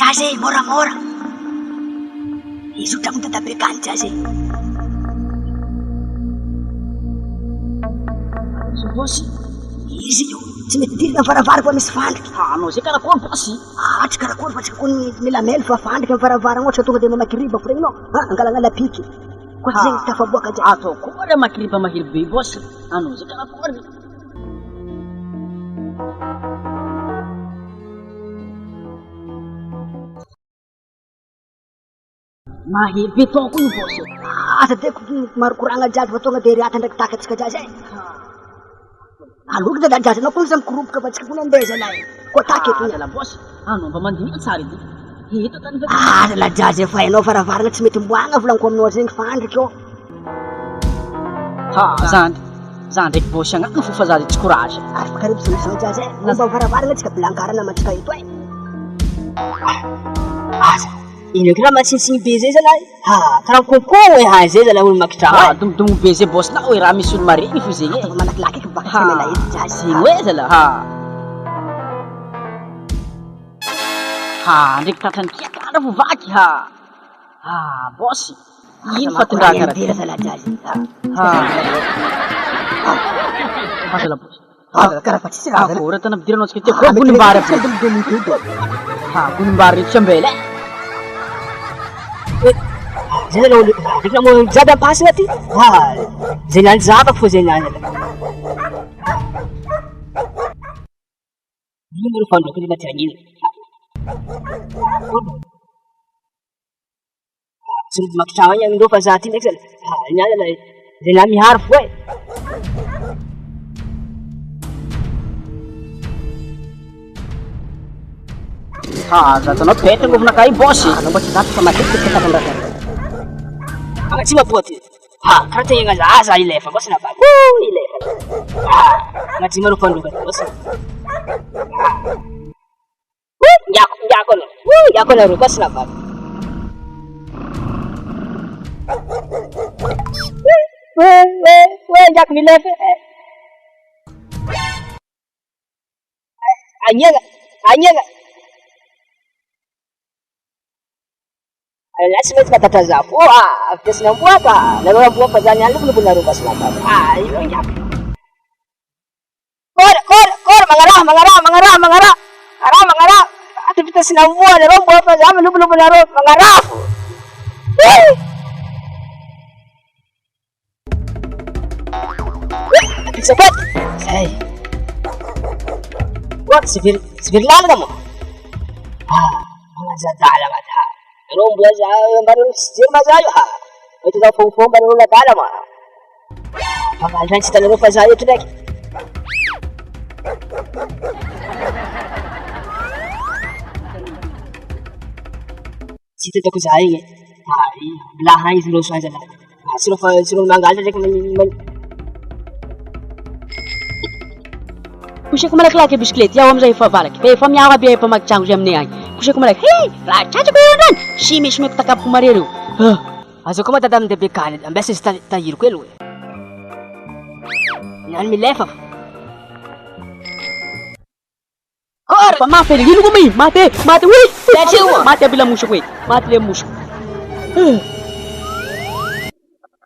Zay moramora. Izy otra mo tatabekanitra zay. Bossy. Izy io tsy mety dirika faravarako misy fandriky. Anao zay karakory bossy? Tsy karakory fa tsy kony milamelo fa fandriky amin'ny faravarana ohatra tonga dia mamakiriba ko regny anao. Angalana piky. Koa zay tafaboaka zay. Atao kory makiriba mahery be bossy. Anao zay karakory. Mahery be tao koa io bossy. Asa dia maro koragna jiaby fa tonga dia riata ndraiky takatsika jiaby zay. Aloky da jazanao koa izy mikoropoka fa tsika koa nandeha zalahy. Koa taky eto la bossy. Anao mba mandinika tsara ity. Hita tany la jazy efa hainao faravarana tsy mety mboagna volaniko aminao zegny fandriky eo. Zany ndraiky bossy agnatiny fofa zaza tsy courage. Afaka reo solution jazy e. Mba faravarana tsika bilankarana matsika eto e. Aza. Ino eky raha matsitsiny be zay zalahy? Karaha kôkô hoe zay zalahy olo makitrano. Domodomo be zay bossy na hoe raha misy olo mariny fo zegny e. Ataova malakilaky eky baka semela eto jazy. Zegny hoe zalahy. Ndraiky tatrany kiakara vo vaky bossy. Ino fatondraha karaha ty? Zalahy jazy. Zalahy bossy. Karaha fa tsisy raha. Ora tana ampidiranao tsika teo koa gonimbary aby. Gonimbary tsy ambela e. Zay zalahy olo rehefa mo jiaby ampasina ty. Zay nany zavako fo zay nany. Ino ro fandroako ny matyranina. Tsy olo makitrano igny andreo fa za ty ndraiky zalahy. Iny zalahy zay na mihary fo e. Zatanao peta ngovinaka io bossy. Anao mba tsy zato fa matetika tsy takandraka. Tsy maboaty. Karaha tegna zaza ilefa bossy na baky. Ilefa. Maji manao fandroaka bossy. Ndiako anao. Ndiako anareo bossy na baky. Ndiako milefa. Anyega. Tsy maintsy matatra za fo avitasina amboaka. Nareo amboa fa zany any lokoloko nareo bossy na baky. Io ndiako. Kôry magnaraha. Avitasina amboa nareo amboa fa za malobolobo nareo magnaraha fo. Sapety. Zay. Tsy very lalana mo. Manajadala mata. Nareo amboa za mbareo tsy jery ma za io. Mety za fomba nareo ladala ma. Mavaly zany tsy hitanareo fa za eto ndraiky. Tsy hitako za igny. Bilaha izy loso azy zalahy. Tsy reo mangaly ndraiky Kusiko malakilaky bisikilety yaho amizay efa valaky. Fa efa miaro aby efa makitrano zay aminay agny. Kusiko malaky. Raha tratrako io ndrany. Simeko takapoko mare reo. Azoko ma tata amindebe kany. Ambesa izy tahiriko elo e. Nany milefa. Fa mafy ele. Ino kumi? Mate. Ui. Mate abila musuk wait. Mate le musuk.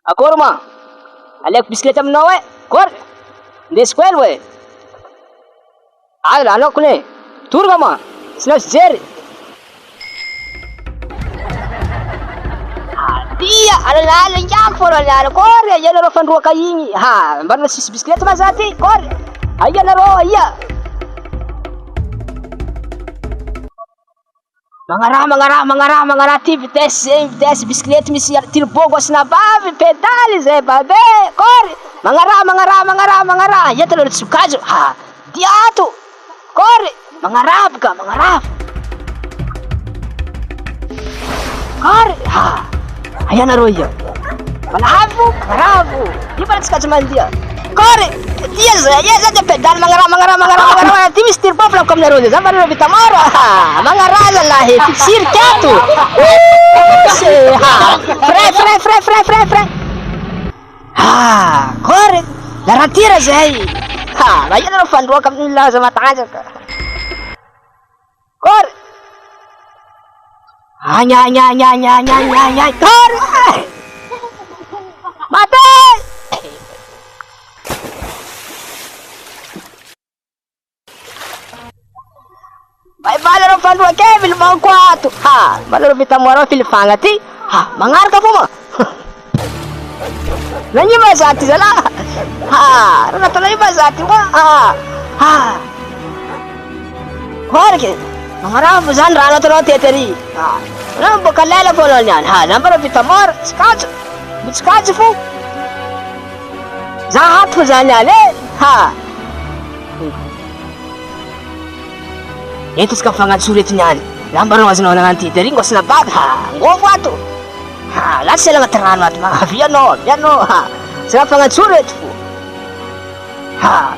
Akory ma. Aleko bisikilety aminao e. Kory. Ndesiko elo e. Ala kune. Turga ma. Sina jery. Dia ala nyak foro ala kory ya naro fandroaka igny. Mbarina sisy bisikilety ma za ty. Kory. Aya naro aya. Mangaraha ty vitesse bisikilety misy turbo gosina bavy pedaly zay babe. Kory. Mangaraha. Yata lolo tsukajo. Diato. Kory. Mangarabka. Kory. Aya naro iya. Mangaravo. Di pa tsukajo mandia. Kory. Dia za pedal mangaraha. Di misy turbo pala kom naro. Za naro vitamoro. Mangaraha lahi fixir kato. Fre. Kory. Laratira zay. Aya naro fandroaka amin'ny laza matanjaka. Kory. Ay. Kore! Matay! Vai balaro fandu ke bil mau kuatu. Ha, balaro bitamoro fil fangati. Ha, mangar ka puma. Nanyi basati sala. Ha, rana tanai basati ma. Ha. Kore ke? Mangara buzan rana tero teteri. Ha. Ram bokalala polonyan. Ha, nambaro bitamor skach. Skach fu. Zahat fuzanyale. Ha. Ito ska fangatsulit niyan. Lambar nga sino nang titering ko sa bag ha. Ngogo ato. Ha, lahat sila matangan at mga piano. Ha. Sila fangatsulit po. Ha.